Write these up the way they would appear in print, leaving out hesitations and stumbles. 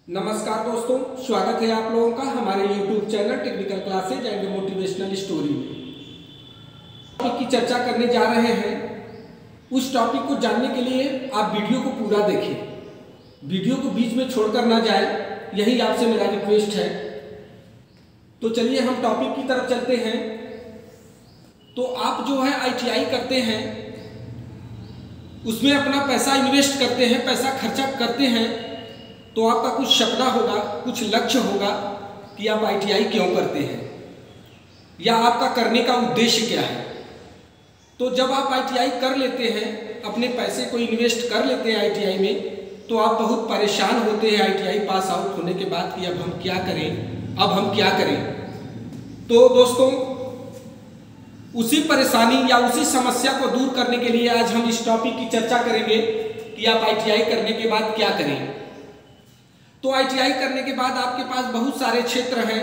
नमस्कार दोस्तों, स्वागत है आप लोगों का हमारे YouTube channel technical classes and motivational story में। टॉपिक की चर्चा करने जा रहे हैं। उस टॉपिक को जानने के लिए आप वीडियो को पूरा देखें, वीडियो को बीच में छोड़कर ना जाए, यही आपसे मेरा रिक्वेस्ट है। तो चलिए हम टॉपिक की तरफ चलते हैं। तो आप जो है ITI करते हैं, उसमें अपना पैसा इन्वेस्ट करते हैं, पैसा खर्चा करते हैं, तो आपका कुछ सपना होगा, कुछ लक्ष्य होगा कि आप ITI क्यों करते हैं या आपका करने का उद्देश्य क्या है। तो जब आप ITI कर लेते हैं, अपने पैसे को इन्वेस्ट कर लेते हैं ITI में, तो आप बहुत परेशान होते हैं ITI पास आउट होने के बाद कि अब हम क्या करें, अब हम क्या करें। तो दोस्तों, उसी परेशानी या उसी समस्या को दूर करने के लिए आज हम इस टॉपिक की चर्चा करेंगे कि आप ITI करने के बाद क्या करें। तो ITI करने के बाद आपके पास बहुत सारे क्षेत्र हैं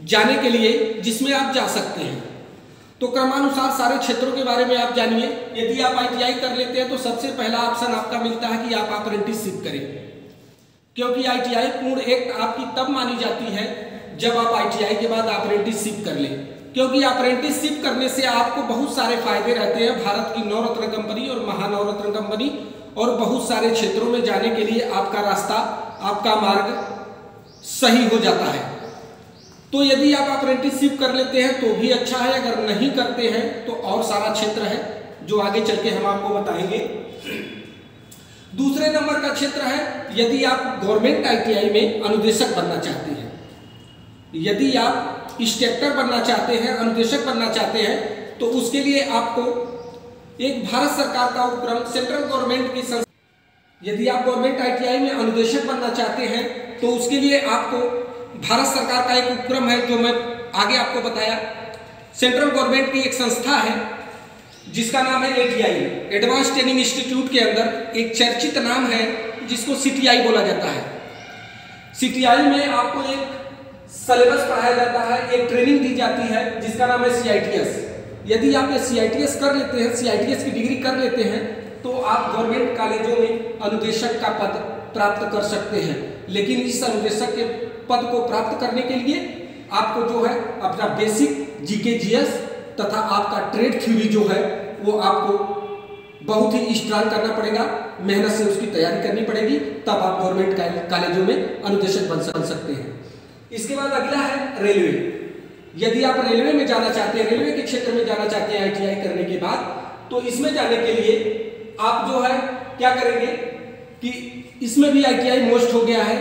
जाने के लिए जिसमें आप जा सकते हैं। तो क्रमानुसार सारे क्षेत्रों के बारे में आप जानिए। यदि आप ITI कर लेते हैं तो सबसे पहला ऑप्शन आपका मिलता है कि आप अप्रेंटिसशिप करें, क्योंकि ITI पूर्ण एक आपकी तब मानी जाती है जब आप ITI के बाद अप्रेंटिसशिप कर लें, क्योंकि अप्रेंटिसशिप करने से आपको बहुत सारे फायदे रहते हैं। भारत की नवरत्न कंपनी और महानवरत्न कंपनी और बहुत सारे क्षेत्रों में जाने के लिए आपका रास्ता, आपका मार्ग सही हो जाता है। तो यदि आप अप्रेंटिसशिप कर लेते हैं तो भी अच्छा है, अगर नहीं करते हैं तो और सारा क्षेत्र है जो आगे चल के हम आपको बताएंगे। दूसरे नंबर का क्षेत्र है यदि आप गवर्नमेंट ITI में अनुदेशक बनना चाहते हैं। यदि आप इंस्ट्रक्टर बनना चाहते हैं, अनुदेशक बनना चाहते हैं, तो उसके लिए आपको एक भारत सरकार का उपक्रम, सेंट्रल गवर्नमेंट की संस्था, यदि आप गवर्नमेंट ITI में अनुदेशक बनना चाहते हैं तो उसके लिए आपको भारत सरकार का एक उपक्रम है जो मैं आगे आपको बताया। सेंट्रल गवर्नमेंट की एक संस्था है जिसका नाम है ATI, एडवांस ट्रेनिंग इंस्टीट्यूट के अंदर एक चर्चित नाम है जिसको CTI बोला जाता है। CTI में आपको एक सिलेबस पढ़ाया जाता है, एक ट्रेनिंग दी जाती है जिसका नाम है CITS। यदि आप ये CITS कर लेते हैं, CITS की डिग्री कर लेते हैं, तो आप गवर्नमेंट कॉलेजों में अनुदेशक का पद प्राप्त कर सकते हैं। लेकिन इस अनुदेशक के पद को प्राप्त करने के लिए आपको जो है अपना बेसिक GK GS तथा आपका ट्रेड थ्योरी जो है वो आपको बहुत ही स्ट्रांग करना पड़ेगा, मेहनत से उसकी तैयारी करनी पड़ेगी, तब आप गवर्नमेंट कॉलेजों में अनुदेशक बन सकते हैं। इसके बाद अगला है रेलवे। यदि आप रेलवे में जाना चाहते हैं, रेलवे के क्षेत्र में जाना चाहते हैं ITI करने के बाद, तो इसमें जाने के लिए आप जो है क्या करेंगे कि इसमें भी ITI मोस्ट हो गया है।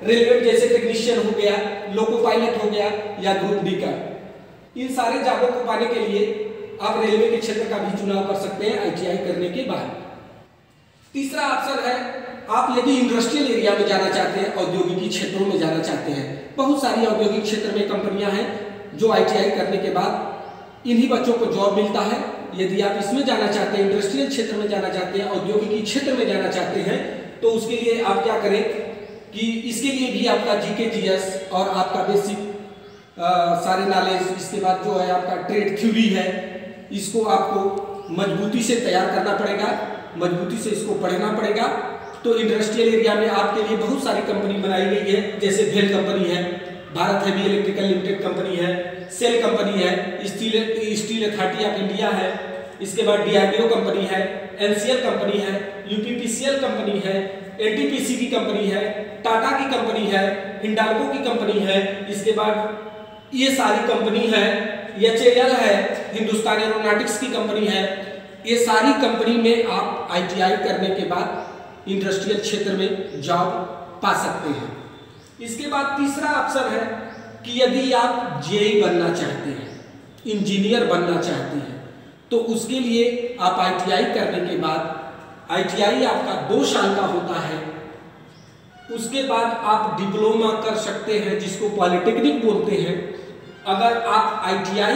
रेलवे जैसे टेक्नीशियन हो गया, लोको पायलट हो गया या ग्रुप D का, इन सारे जॉबों को पाने के लिए आप रेलवे के क्षेत्र का भी चुनाव कर सकते हैं ITI करने के बाद। तीसरा ऑप्शन है आप यदि इंडस्ट्रियल एरिया में जाना चाहते हैं, औद्योगिकी क्षेत्रों में जाना चाहते हैं। बहुत सारी औद्योगिक क्षेत्र में कंपनियां हैं जो ITI करने के बाद इन्हीं बच्चों को जॉब मिलता है। यदि आप इसमें जाना चाहते हैं, इंडस्ट्रियल क्षेत्र में जाना चाहते हैं, औद्योगिकी क्षेत्र में जाना चाहते हैं, तो उसके लिए आप क्या करें कि इसके लिए भी आपका GK GS और आपका बेसिक सारे नॉलेज, इसके बाद जो है आपका ट्रेड थ्योरी है, इसको आपको मजबूती से तैयार करना पड़ेगा, मजबूती से इसको पढ़ना पड़ेगा। तो इंडस्ट्रियल एरिया में आपके लिए बहुत सारी कंपनी बनाई गई है, जैसे भेल कंपनी है, Bharat heavy electrical limited company है, सेल कंपनी है, स्टील अथॉरिटी ऑफ इंडिया है, इसके बाद DRDO कंपनी है, NCL कंपनी है, UPPCL कंपनी है, NTPC की कंपनी है, टाटा की कंपनी है, हिंडाल्को की कंपनी है, इसके बाद ये सारी कंपनी है, HAL है, हिंदुस्तान एरोनॉटिक्स की कंपनी है। ये सारी कंपनी में आप ITI करने के बाद इंडस्ट्रियल क्षेत्र में जॉब पा सकते हैं। इसके बाद तीसरा ऑप्शन है कि यदि आप JE बनना चाहते हैं, इंजीनियर बनना चाहते हैं, तो उसके लिए आप ITI करने के बाद, ITI आपका 2 साल का होता है, उसके बाद आप डिप्लोमा कर सकते हैं जिसको पॉलिटेक्निक बोलते हैं। अगर आप ITI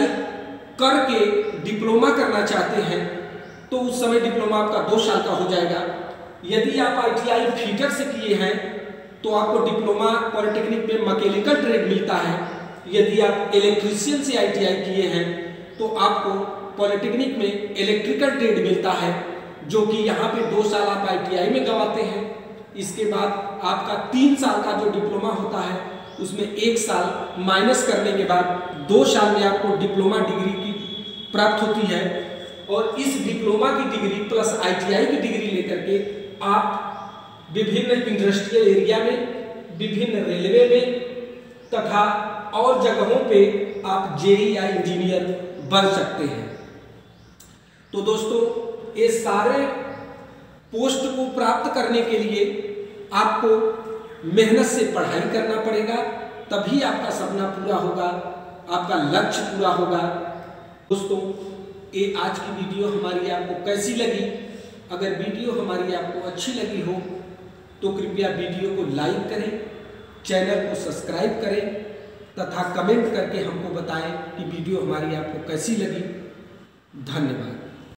करके डिप्लोमा करना चाहते हैं तो उस समय डिप्लोमा आपका 2 साल का हो जाएगा। यदि आप ITI फीटर से किए हैं तो आपको डिप्लोमा पॉलिटेक्निक में मैकेनिकल ट्रेड मिलता है। यदि आप इलेक्ट्रीशियन से ITI किए हैं तो आपको पॉलिटेक्निक में इलेक्ट्रिकल ट्रेड मिलता है, जो कि यहाँ पे 2 साल आप ITI में गवाते हैं। इसके बाद आपका 3 साल का जो डिप्लोमा होता है उसमें 1 साल माइनस करने के बाद 2 साल में आपको डिप्लोमा डिग्री की प्राप्त होती है। और इस डिप्लोमा की डिग्री प्लस ITI की डिग्री लेकर के आप विभिन्न इंडस्ट्रियल एरिया में, विभिन्न रेलवे में तथा और जगहों पे आप JEE या इंजीनियर बन सकते हैं। तो दोस्तों, ये सारे पोस्ट को प्राप्त करने के लिए आपको मेहनत से पढ़ाई करना पड़ेगा, तभी आपका सपना पूरा होगा, आपका लक्ष्य पूरा होगा। दोस्तों, ये आज की वीडियो हमारी आपको कैसी लगी? अगर वीडियो हमारी आपको अच्छी लगी हो तो कृपया वीडियो को लाइक करें, चैनल को सब्सक्राइब करें तथा कमेंट करके हमको बताएं कि वीडियो हमारी आपको कैसी लगी। धन्यवाद।